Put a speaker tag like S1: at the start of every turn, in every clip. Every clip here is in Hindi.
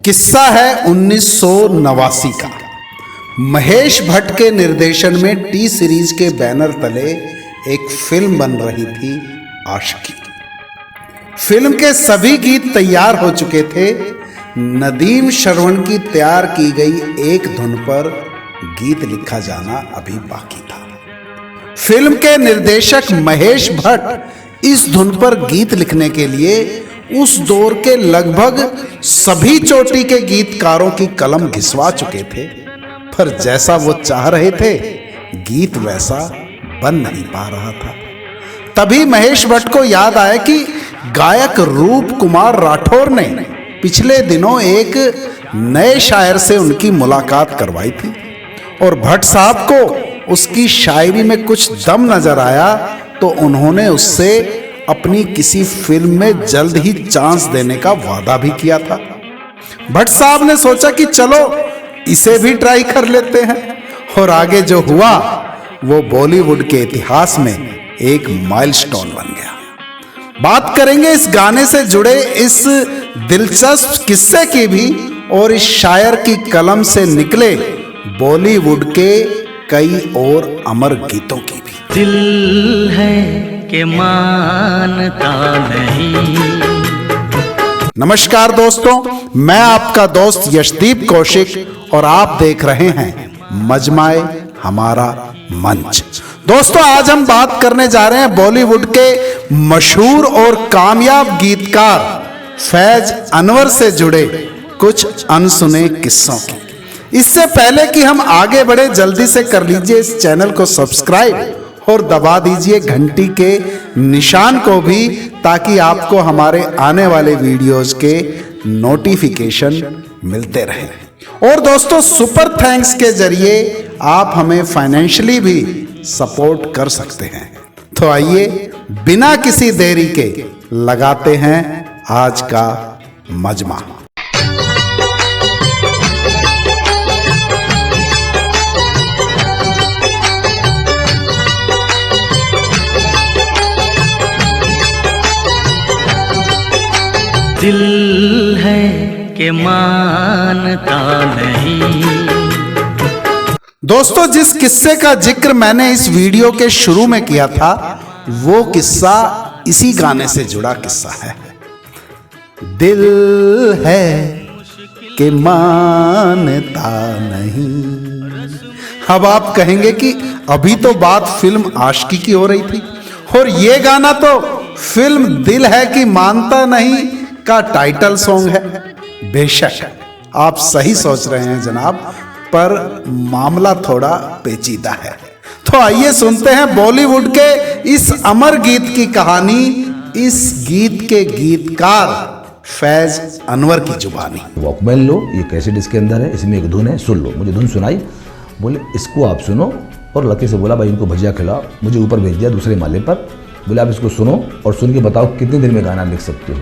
S1: किस्सा है 1989 का। महेश भट्ट के निर्देशन में टी सीरीज के बैनर तले एक फिल्म बन रही थी, आशिकी। फिल्म के सभी गीत तैयार हो चुके थे। नदीम श्रवण की तैयार की गई एक धुन पर गीत लिखा जाना अभी बाकी था। फिल्म के निर्देशक महेश भट्ट इस धुन पर गीत लिखने के लिए उस दौर के लगभग सभी चोटी के गीतकारों की कलम घिसवा चुके थे, पर जैसा वो चाह रहे थे गीत वैसा बन नहीं पा रहा था। तभी महेश भट्ट को याद आया कि गायक रूप कुमार राठौर ने पिछले दिनों एक नए शायर से उनकी मुलाकात करवाई थी और भट्ट साहब को उसकी शायरी में कुछ दम नजर आया, तो उन्होंने उससे अपनी किसी फिल्म में जल्द ही चांस देने का वादा भी किया था। भट्ट साहब ने सोचा कि चलो इसे भी ट्राई कर लेते हैं, और आगे जो हुआ वो बॉलीवुड के इतिहास में एक माइलस्टोन बन गया। बात करेंगे इस गाने से जुड़े इस दिलचस्प किस्से की भी, और इस शायर की कलम से निकले बॉलीवुड के कई और अमर गीतों की भी।
S2: दिल है कि मानता नहीं।
S1: नमस्कार दोस्तों, मैं आपका दोस्त यशदीप कौशिक और आप देख रहे हैं मजमाए हमारा मंच। दोस्तों, आज हम बात करने जा रहे हैं बॉलीवुड के मशहूर और कामयाब गीतकार फैज अनवर से जुड़े कुछ अनसुने किस्सों की। इससे पहले कि हम आगे बढ़े, जल्दी से कर लीजिए इस चैनल को सब्सक्राइब और दबा दीजिए घंटी के निशान को भी, ताकि आपको हमारे आने वाले वीडियोस के नोटिफिकेशन मिलते रहें। और दोस्तों, सुपर थैंक्स के जरिए आप हमें फाइनेंशियली भी सपोर्ट कर सकते हैं। तो आइए बिना किसी देरी के लगाते हैं आज का मजमा।
S2: दिल है कि मानता नहीं।
S1: दोस्तों, जिस किस्से का जिक्र मैंने इस वीडियो के शुरू में किया था, वो किस्सा इसी गाने से जुड़ा किस्सा है। दिल है कि मानता नहीं। अब आप कहेंगे कि अभी तो बात फिल्म आशिकी की हो रही थी, और ये गाना तो फिल्म दिल है कि मानता नहीं का टाइटल सॉन्ग है। बेशक आप सही सोच रहे हैं जनाब, पर मामला थोड़ा पेचीदा है। तो आइए सुनते हैं बॉलीवुड के इस अमर गीत की कहानी, इस गीत के गीतकार फैज अनवर की जुबानी।
S3: वॉकमैन लो, ये कैसेट इसके अंदर है, इसमें एक धुन है, सुन लो। मुझे धुन सुनाई, बोले इसको आप सुनो, और लड़के से बोला भाई इनको भजिया खिलाओ। मुझे ऊपर भेज दिया दूसरे माले पर, बोले आप इसको सुनो और सुन के बताओ कितनी देर में गाना लिख सकते हो।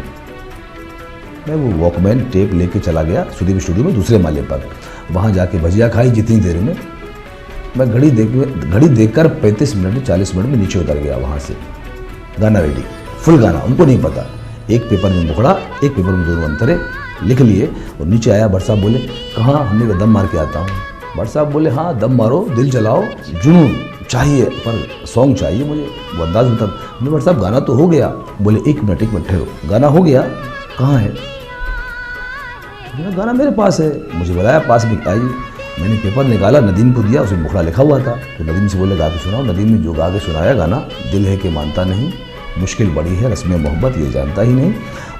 S3: मैं वो वॉकमैन टेप लेके चला गया सुदीप स्टूडियो में दूसरे माले पर। वहाँ जाके भजिया खाई जितनी देर में। मैं घड़ी देखकर 35 मिनट 40 मिनट में नीचे उतर गया वहाँ से। गाना रेडी, फुल गाना, उनको नहीं पता। एक पेपर में मुखड़ा, एक पेपर में दोनों अंतरे लिख लिए, और नीचे आया। भट्ट साहब बोले कहाँ? हमने कहा दम मार के आता हूँ। भट्ट साहब बोले हाँ दम मारो, दिल जलाओ, जुनून चाहिए, पर सॉन्ग चाहिए मुझे। वो अंदाज बता। भट्ट साहब गाना तो हो गया। बोले एक मिनट ठहरो, गाना हो गया, कहाँ है? गाना मेरे पास है। मुझे बुलाया पास में, आई। मैंने पेपर निकाला, नदीम को दिया, उसमें मुखड़ा लिखा हुआ था। तो नदीम से बोले गा के सुनाओ। नदीम ने जो गा के सुनाया गाना, दिल है कि मानता नहीं, मुश्किल बड़ी है रस्म मोहब्बत ये जानता ही नहीं।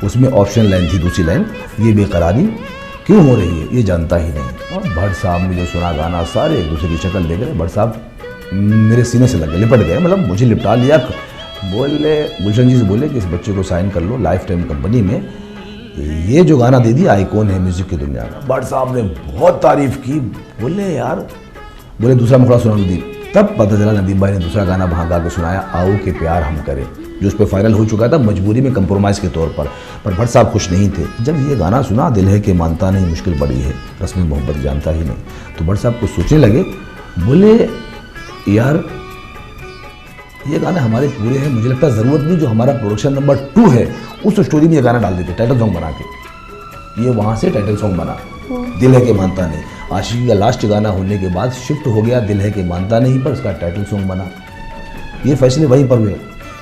S3: उसमें ऑप्शन लाइन थी, दूसरी लाइन, ये बेकरारी क्यों हो रही है ये जानता ही नहीं। और भट्ट साहब ने जो सुना गाना, सारे एक दूसरे की शक्ल देख रहे। भट्ट साहब मेरे सीने से लग गए, लिपट गए, मतलब मुझे लिपटा लिया। बोले गुलशन जी से बोले कि इस बच्चे को साइन कर लो लाइफ टाइम कंपनी में, ये जो गाना दे दिया आइकॉन है म्यूजिक की दुनिया का। भट्ट साहब ने बहुत तारीफ की। बोले यार, बोले दूसरा मुखड़ा सुना नदीम। तब पता चला नदीम भाई ने दूसरा गाना वहाँ गा के सुनाया, आओ के प्यार हम करें, जो उस पर फाइनल हो चुका था मजबूरी में, कंप्रोमाइज़ के तौर पर भट्ट साहब खुश नहीं थे। जब ये गाना सुना, दिल है कि मानता नहीं, मुश्किल बड़ी है रस्म मोहब्बत जानता ही नहीं, तो भट्ट साहब को सोचने लगे। बोले यार ये गाने हमारे पूरे हैं, मुझे लगता है ज़रूरत नहीं जो हमारा प्रोडक्शन नंबर 2 है उस स्टोरी में ये गाना डाल देते, टाइटल सॉन्ग बना के। ये वहाँ से टाइटल सॉन्ग बना, दिल है कि मानता नहीं। आशिकी का लास्ट गाना होने के बाद शिफ्ट हो गया दिल है कि मानता नहीं पर, उसका टाइटल सॉन्ग बना। ये फैसले वहीं पर हुए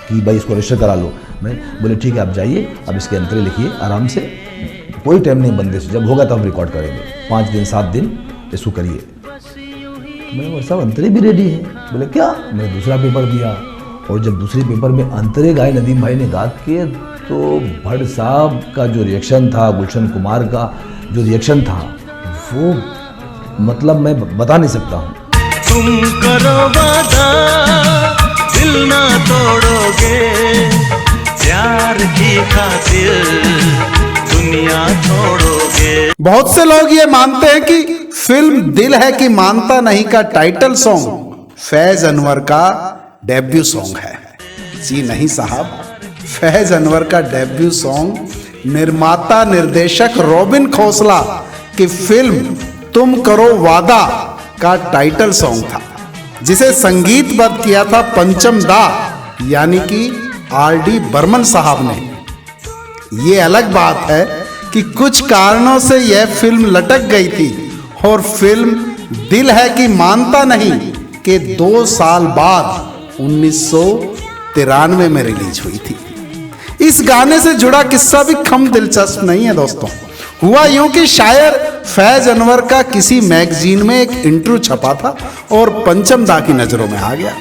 S3: कि भाई इसको रजिस्टर करा लो। मैं बोले ठीक है आप जाइए, अब इसके अंतरे लिखिए आराम से, कोई टाइम नहीं बंदे से, जब होगा तब रिकॉर्ड करेंगे, 5 दिन 7 दिन इसको करिए। मैंने सब अंतरे भी रेडी है। बोले क्या? मैंने दूसरा पेपर दिया, और जब दूसरे पेपर में अंतरे गाए नदीम भाई ने गा के, तो भट्ट साहब का जो रिएक्शन था, गुलशन कुमार का जो रिएक्शन था, वो मतलब मैं बता नहीं सकता हूँ।
S2: तुम करो वादा दिल ना तोड़ोगे, प्यार की खातिर दुनिया छोड़ोगे।
S1: बहुत से लोग ये मानते हैं कि फिल्म दिल है कि मानता नहीं का टाइटल सॉन्ग फैज अनवर का डेब्यू सॉन्ग है। जी नहीं साहब, फैज अनवर का डेब्यू सॉन्ग निर्माता निर्देशक रॉबिन खोसला की फिल्म तुम करो वादा का टाइटल सॉन्ग था, जिसे संगीतबद्ध किया था पंचम दा यानी कि आर.डी. बर्मन साहब ने। ये अलग बात है कि कुछ कारणों से यह फिल्म लटक गई थी और फिल्म दिल है कि मानता नहीं के 2 साल बाद 1993 में रिलीज हुई थी। इस गाने से जुड़ा किस्सा भी कम दिलचस्प नहीं है दोस्तों। हुआ यूं कि शायर फैज अनवर का किसी मैगजीन में एक इंटरव्यू छपा था और पंचम दा की नजरों में आ गया।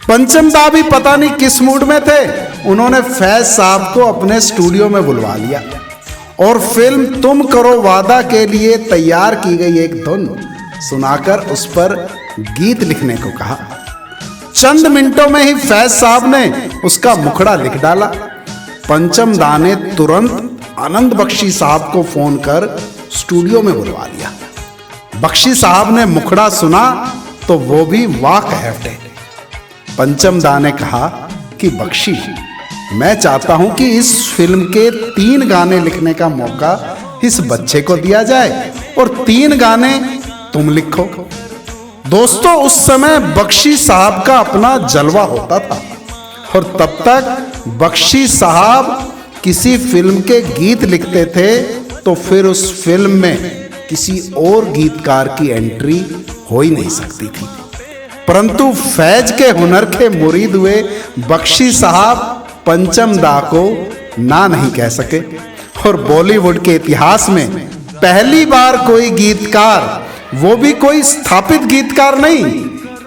S1: पंचम दा भी पता नहीं किस मूड में थे, उन्होंने फैज साहब को अपने स्टूडियो में बुलवा लिया और फिल्म तुम करो वादा के लिए तैयार की गई एक धुन सुनाकर उस पर गीत लिखने को कहा। चंद मिनटों में ही फैज साहब ने उसका मुखड़ा लिख डाला। पंचम दा ने तुरंत आनंद बख्शी साहब को फोन कर स्टूडियो में बुलवा लिया। बख्शी साहब ने मुखड़ा सुना तो वो भी वाह कह उठे। पंचम दा ने कहा कि बख्शी, मैं चाहता हूं कि इस फिल्म के 3 गाने लिखने का मौका इस बच्चे को दिया जाए और 3 गाने तुम लिखो। दोस्तों उस समय बख्शी साहब का अपना जलवा होता था और तब तक बख्शी साहब किसी फिल्म के गीत लिखते थे तो फिर उस फिल्म में किसी और गीतकार की एंट्री हो ही नहीं सकती थी। परंतु फैज के हुनर के मुरीद हुए बख्शी साहब पंचम दा को ना नहीं कह सके और बॉलीवुड के इतिहास में पहली बार कोई गीतकार, वो भी कोई स्थापित गीतकार नहीं,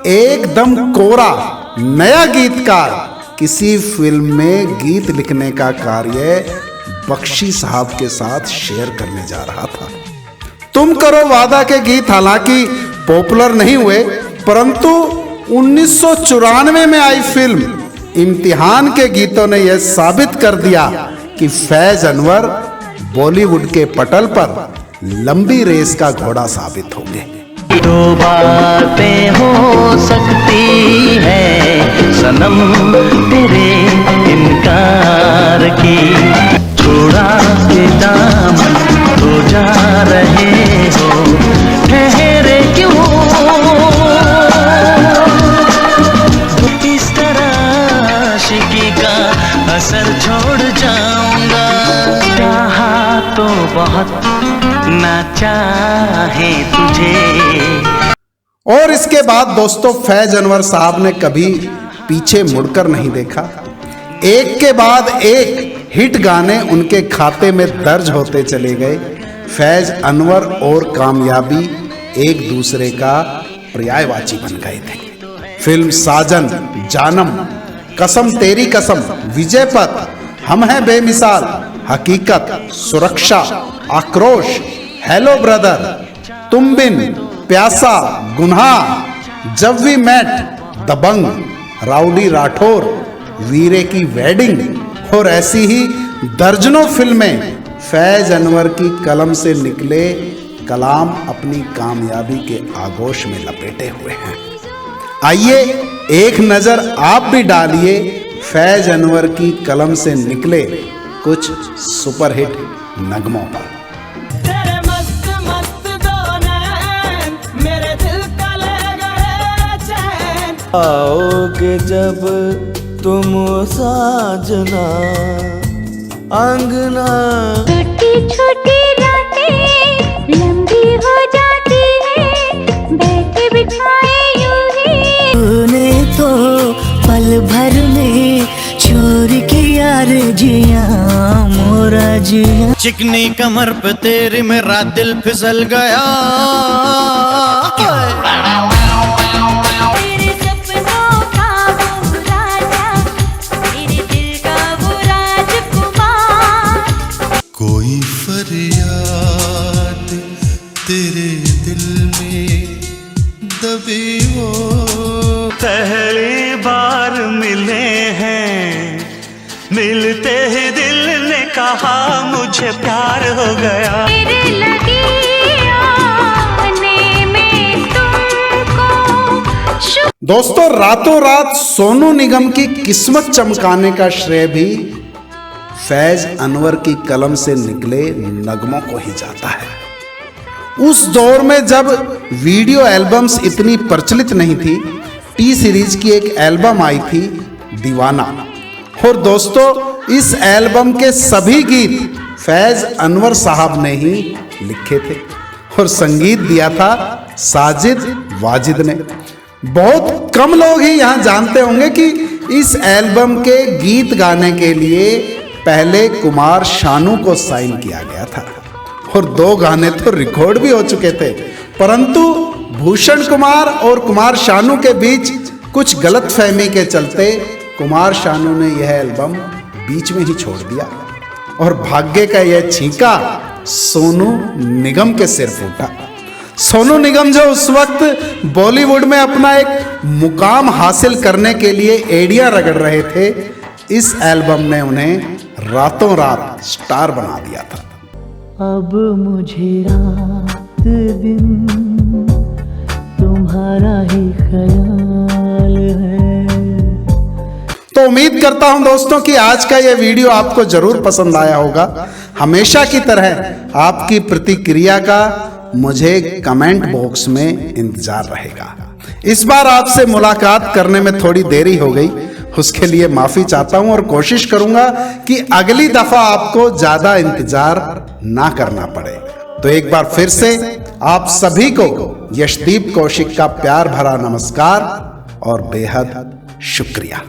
S1: एकदम कोरा नया गीतकार किसी फिल्म में गीत लिखने का कार्य बख्शी साहब के साथ शेयर करने जा रहा था। तुम करो वादा के गीत हालांकि पॉपुलर नहीं हुए, परंतु 1994 में आई फिल्म इम्तिहान के गीतों ने यह साबित कर दिया कि फैज अनवर बॉलीवुड के पटल पर लंबी रेस का घोड़ा साबित होंगे।
S2: 2 बातें हो सकती है सनम तेरे इनकार की, छोड़ा के दामन तो जा रहे हो, ठहरे क्यों इस तरह आशिकी का असर छोड़ जाऊंगा। चाहा तो बहुत ना चाहे तुझे।
S1: और इसके बाद दोस्तों फैज अनवर साहब ने कभी पीछे मुड़कर नहीं देखा। एक के बाद एक हिट गाने उनके खाते में दर्ज होते चले गए। फैज अनवर और कामयाबी एक दूसरे का पर्यायवाची बन गए थे। फिल्म साजन, जानम, कसम तेरी कसम, विजय पथ, हम हैं बेमिसाल, हकीकत, सुरक्षा, आक्रोश, हेलो ब्रदर, तुम बिन, प्यासा, गुनाह, जब वी मेट, दबंग, राउडी राठौर, वीरे की वेडिंग और ऐसी ही दर्जनों फिल्में फैज अनवर की कलम से निकले कलाम अपनी कामयाबी के आगोश में लपेटे हुए हैं। आइए एक नजर आप भी डालिए फैज अनवर की कलम से निकले कुछ सुपरहिट नगमों पर।
S4: तेरे मस्त मस्त दो नैन मेरे दिल का ले गए चैन, आओगे जब तुम साजना अंगना,
S5: छोटी छोटी बिछाए यूं ही।
S4: तूने तो पल भर में छोड़ किया रे जिया मोरा जिया। चिकनी कमर पे तेरी मेरा दिल फिसल गया।
S5: तेरे सपनों का वो राजा, मेरे दिल का वो राजकुमार।
S6: कोई फरियाद तेरे दिल में दबी हो।
S2: पहली बार मिले हैं, मिलते ही दिल ने कहा मुझे प्यार हो गया।
S5: तेरे लगी आने में तुमको शुभ।
S1: दोस्तों, रातों रात सोनू निगम की किस्मत चमकाने का श्रेय भी फैज अनवर की कलम से निकले नगमों को ही जाता है। उस दौर में जब वीडियो एल्बम्स इतनी प्रचलित नहीं थी, टी सीरीज की एक एल्बम आई थी दीवाना। और दोस्तों, इस एल्बम के सभी गीत फैज अनवर साहब ने ही लिखे थे और संगीत दिया था साजिद वाजिद ने। बहुत कम लोग ही यहाँ जानते होंगे कि इस एल्बम के गीत गाने के लिए पहले कुमार शानू को साइन किया गया था और 2 गाने तो रिकॉर्ड भी हो चुके थे, परंतु भूषण कुमार और कुमार शानू के बीच कुछ गलतफहमी के चलते कुमार शानू ने यह एल्बम बीच में ही छोड़ दिया और भाग्य का यह छींका सोनू निगम के सिर फूटा। सोनू निगम जो उस वक्त बॉलीवुड में अपना एक मुकाम हासिल करने के लिए एड़ियां रगड़ रहे थे, इस एल्बम ने उन्हें रातों रात स्टार बना दिया था।
S4: अब मुझे रात दिन तुम्हारा ही ख्याल है।
S1: तो उम्मीद करता हूं दोस्तों कि आज का यह वीडियो आपको जरूर पसंद आया होगा। हमेशा की तरह आपकी प्रतिक्रिया का मुझे कमेंट बॉक्स में इंतजार रहेगा। इस बार आपसे मुलाकात करने में थोड़ी देरी हो गई, उसके लिए माफी चाहता हूं और कोशिश करूंगा कि अगली दफा आपको ज्यादा इंतजार ना करना पड़े। तो एक बार फिर से आप सभी को यशदीप कौशिक का प्यार भरा नमस्कार और बेहद शुक्रिया।